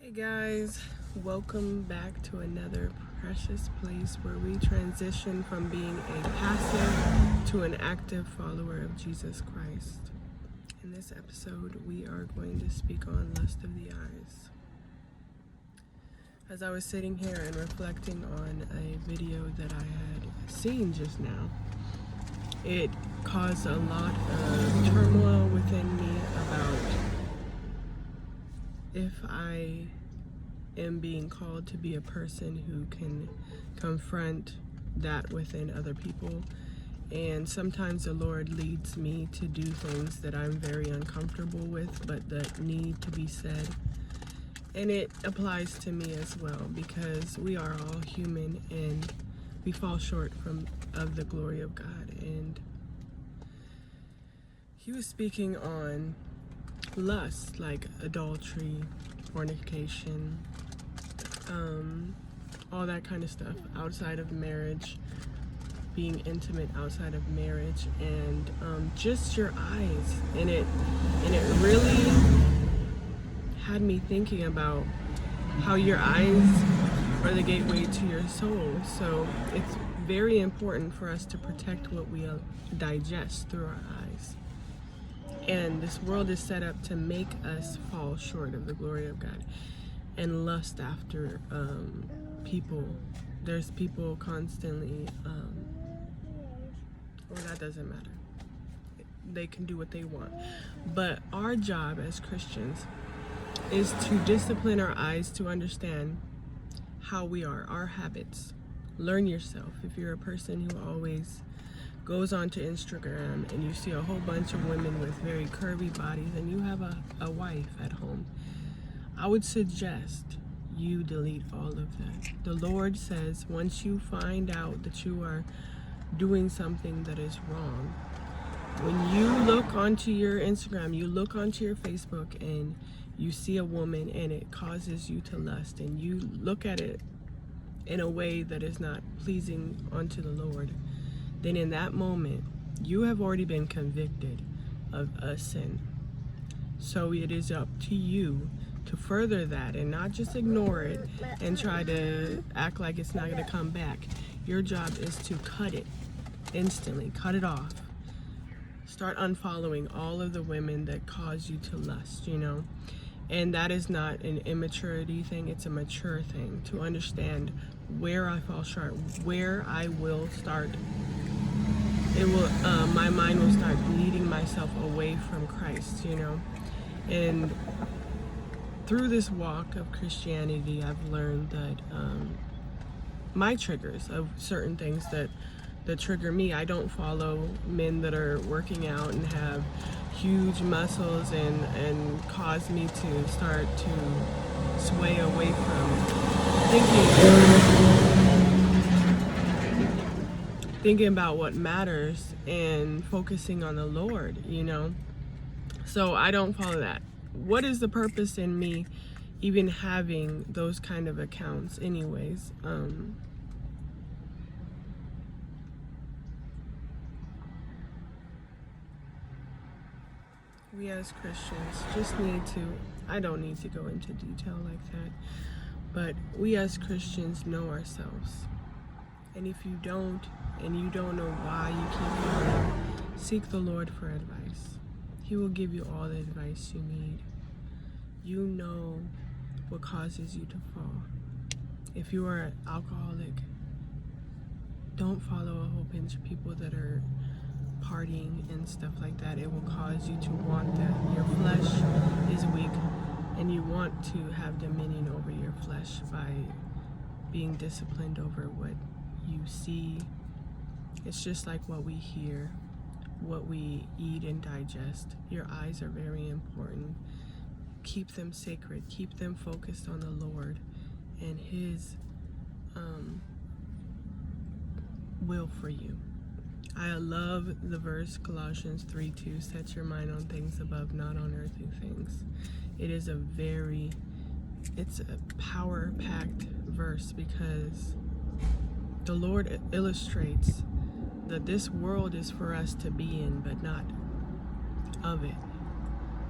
Hey guys, welcome back to another precious place where we transition from being a passive to an active follower of Jesus Christ. In this episode, we are going to speak on lust of the eyes. As I was sitting here and reflecting on a video that I had seen just now, it caused a lot of turmoil within me about if I am being called to be a person who can confront that within other people. And sometimes the Lord leads me to do things that I'm very uncomfortable with, but that need to be said. And it applies to me as well, because we are all human and we fall short of the glory of God. And he was speaking on lust, like adultery, fornication, all that kind of stuff outside of marriage, being intimate outside of marriage, and just your eyes. And it really had me thinking about how your eyes are the gateway to your soul. So it's very important for us to protect what we digest through our eyes. And this world is set up to make us fall short of the glory of God and lust after people. There's people constantly, well, that doesn't matter. They can do what they want. But our job as Christians is to discipline our eyes to understand how we are, our habits. Learn yourself. If you're a person who always goes onto Instagram and you see a whole bunch of women with very curvy bodies and you have a wife at home, I would suggest you delete all of that. The Lord says once you find out that you are doing something that is wrong, when you look onto your Instagram, you look onto your Facebook and you see a woman and it causes you to lust, and you look at it in a way that is not pleasing unto the Lord, then in that moment, you have already been convicted of a sin. So it is up to you to further that and not just ignore it and try to act like it's not going to come back. Your job is to cut it instantly, cut it off. Start unfollowing all of the women that cause you to lust, And that is not an immaturity thing, it's a mature thing to understand where I fall short, where I will start. My mind will start leading myself away from Christ, And through this walk of Christianity, I've learned that my triggers of certain things that trigger me. I don't follow men that are working out and have huge muscles and cause me to start to sway away from thinking about what matters and focusing on the Lord, So I don't follow that. What is the purpose in me even having those kind of accounts anyways? We as Christians just I don't need to go into detail like that, but we as Christians know ourselves. And if you don't, and you don't know why you keep falling, seek the Lord for advice. He will give you all the advice you need. You know what causes you to fall. If you are an alcoholic, don't follow a whole bunch of people that are partying and stuff like that. It will cause you to want that. Your flesh is weak, and you want to have dominion over your flesh by being disciplined over what you see. It's just like what we hear, what we eat and digest. Your eyes are very important. Keep them sacred. Keep them focused on the Lord and His will for you. I love the verse Colossians 3:2, set your mind on things above, not on earthly things. It's a power-packed verse, because the Lord illustrates that this world is for us to be in, but not of it.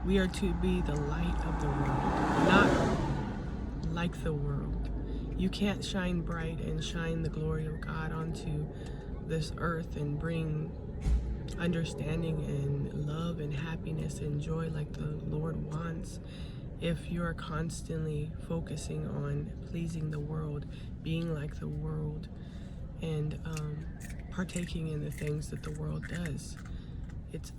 We are to be the light of the world, like the world. You can't shine bright and shine the glory of God onto this earth and bring understanding and love and happiness and joy like the Lord wants if you're constantly focusing on pleasing the world, being like the world, and partaking in the things that the world does. It's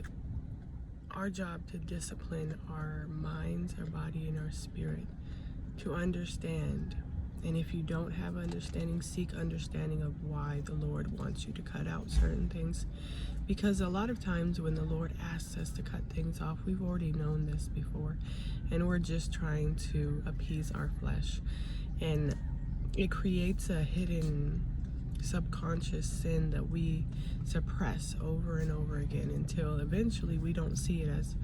our job to discipline our minds, our body, and our spirit to understand. And if you don't have understanding, seek understanding of why the Lord wants you to cut out certain things. Because a lot of times when the Lord asks us to cut things off, we've already known this before, and we're just trying to appease our flesh. And it creates a hidden subconscious sin that we suppress over and over again until eventually we don't see it as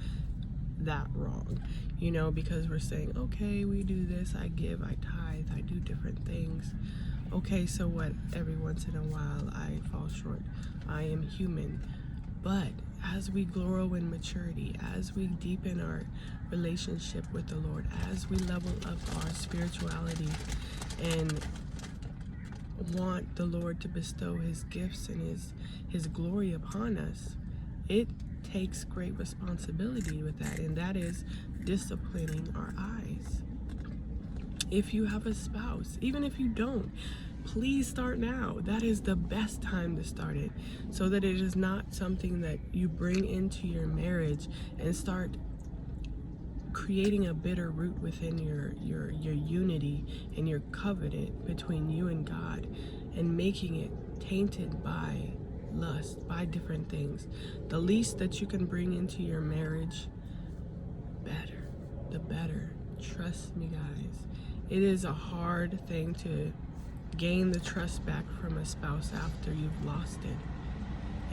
that wrong, you know, because we're saying, okay, we do this, I give, I tithe, I do different things. Okay, so what? Every once in a while I fall short. I am human. But as we grow in maturity, as we deepen our relationship with the Lord, as we level up our spirituality and want the Lord to bestow his gifts and his glory upon us, it takes great responsibility with that, and that is disciplining our eyes. If you have a spouse, even if you don't, please start now. That is the best time to start it, so that it is not something that you bring into your marriage and start creating a bitter root within your unity and your covenant between you and God, and making it tainted by lust, by different things. The least that you can bring into your marriage, the better. Trust me, guys. It is a hard thing to gain the trust back from a spouse after you've lost it.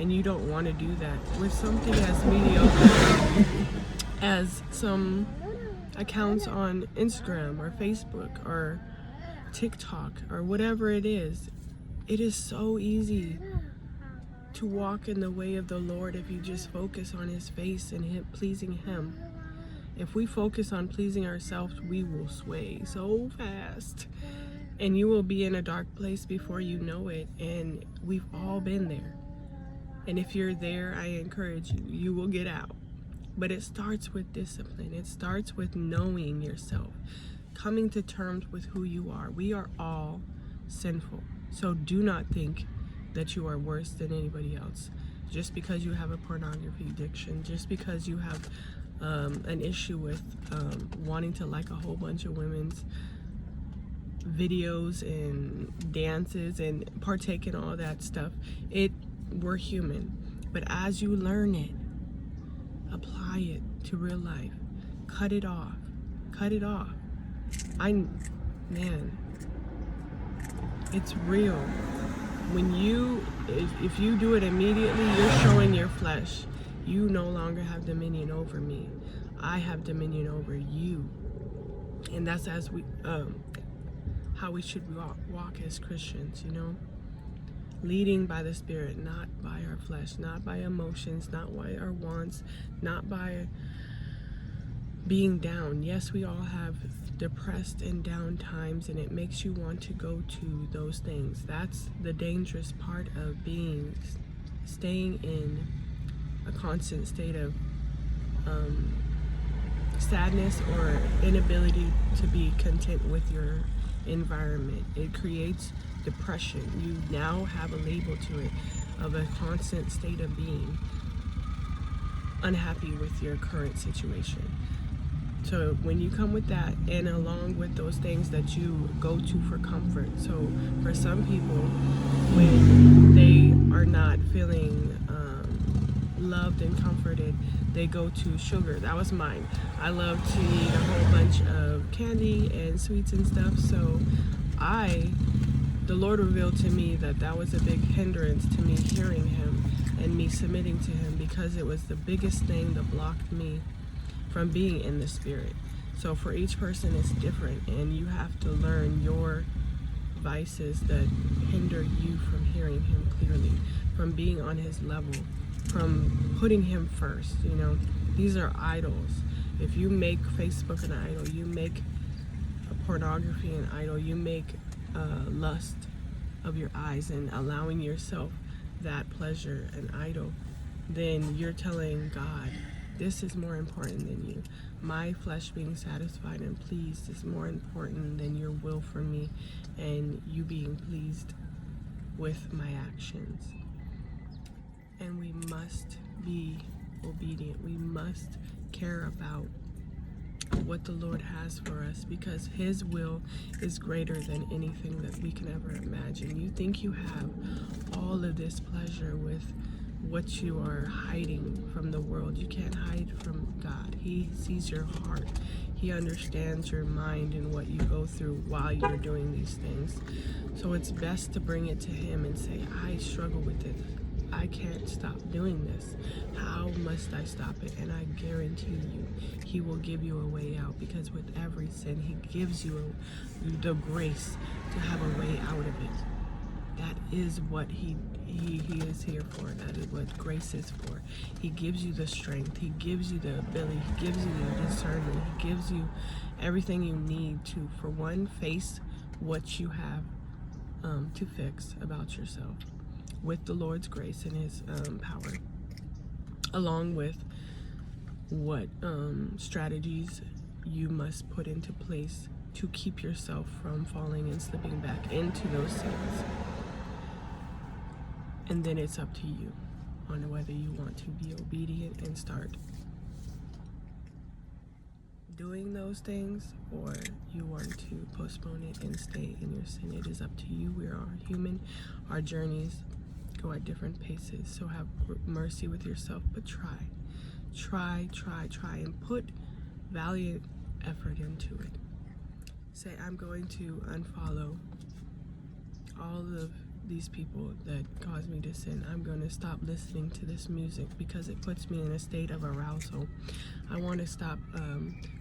And you don't want to do that with something as mediocre as some accounts on Instagram or Facebook or TikTok or whatever it is. It is so easy to walk in the way of the Lord if you just focus on his face and him pleasing him. If we focus on pleasing ourselves, we will sway so fast, and you will be in a dark place before you know it. And we've all been there, and if you're there, I encourage you, you will get out. But it starts with discipline. It starts with knowing yourself, coming to terms with who you are. We are all sinful, so do not think that you are worse than anybody else just because you have a pornography addiction, just because you have an issue with wanting to like a whole bunch of women's videos and dances and partake in all that stuff. We're human, but as you learn it, apply it to real life. Cut it off. Man, it's real. If you do it immediately, you're showing your flesh, you no longer have dominion over me. I have dominion over you. And that's how we should walk as Christians, you know? Leading by the Spirit, not by our flesh, not by emotions, not by our wants, not by being down. Yes, we all have depressed and down times, and it makes you want to go to those things. That's the dangerous part of staying in a constant state of sadness or inability to be content with your environment. It creates depression. You now have a label to it of a constant state of being unhappy with your current situation. So when you come with that, and along with those things that you go to for comfort, so for some people, when they are not feeling loved and comforted, they go to sugar. That was mine. I love to eat a whole bunch of candy and sweets and stuff, so the Lord revealed to me that was a big hindrance to me hearing him and me submitting to him, because it was the biggest thing that blocked me from being in the Spirit. So for each person it's different, and you have to learn your vices that hinder you from hearing him clearly, from being on his level, from putting him first. You know, these are idols. If you make Facebook an idol, you make a pornography an idol, you make lust of your eyes and allowing yourself that pleasure an idol, then you're telling God, this is more important than you. My flesh being satisfied and pleased is more important than your will for me and you being pleased with my actions. And we must be obedient. We must care about what the Lord has for us, because his will is greater than anything that we can ever imagine. You think you have all of this pleasure with what you are hiding from the world. You can't hide from God. He sees your heart. He understands your mind and what you go through while you're doing these things. So it's best to bring it to him and say, I struggle with this. I can't stop doing this. How must I stop it? And I guarantee you, he will give you a way out, because with every sin, he gives you the grace to have a way out of it. That is what he is here for. That is what grace is for. He gives you the strength. He gives you the ability. He gives you the discernment. He gives you everything you need to, for one, face what you have to fix about yourself with the Lord's grace and his power, along with what strategies you must put into place to keep yourself from falling and slipping back into those sins. And then it's up to you on whether you want to be obedient and start doing those things, or you want to postpone it and stay in your sin. It is up to you. We are human. Our journeys go at different paces, so have mercy with yourself, but try, and put valiant effort into it. Say, I'm going to unfollow all of these people that cause me to sin. I'm going to stop listening to this music because it puts me in a state of arousal. I want to stop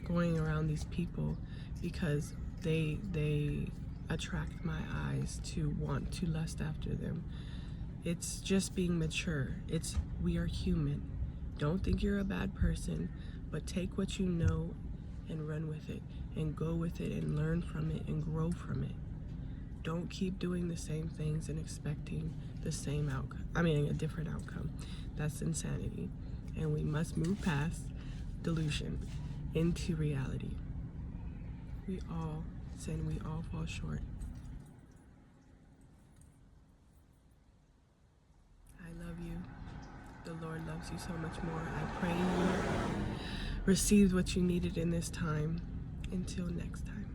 going around these people because they attract my eyes to want to lust after them. It's just being mature. We are human. Don't think you're a bad person, but take what you know and run with it and go with it and learn from it and grow from it. Don't keep doing the same things and expecting the same outcome. A different outcome. That's insanity. And we must move past delusion into reality. We all sin. We all fall short. I love you. The Lord loves you so much more. I pray you received what you needed in this time. Until next time.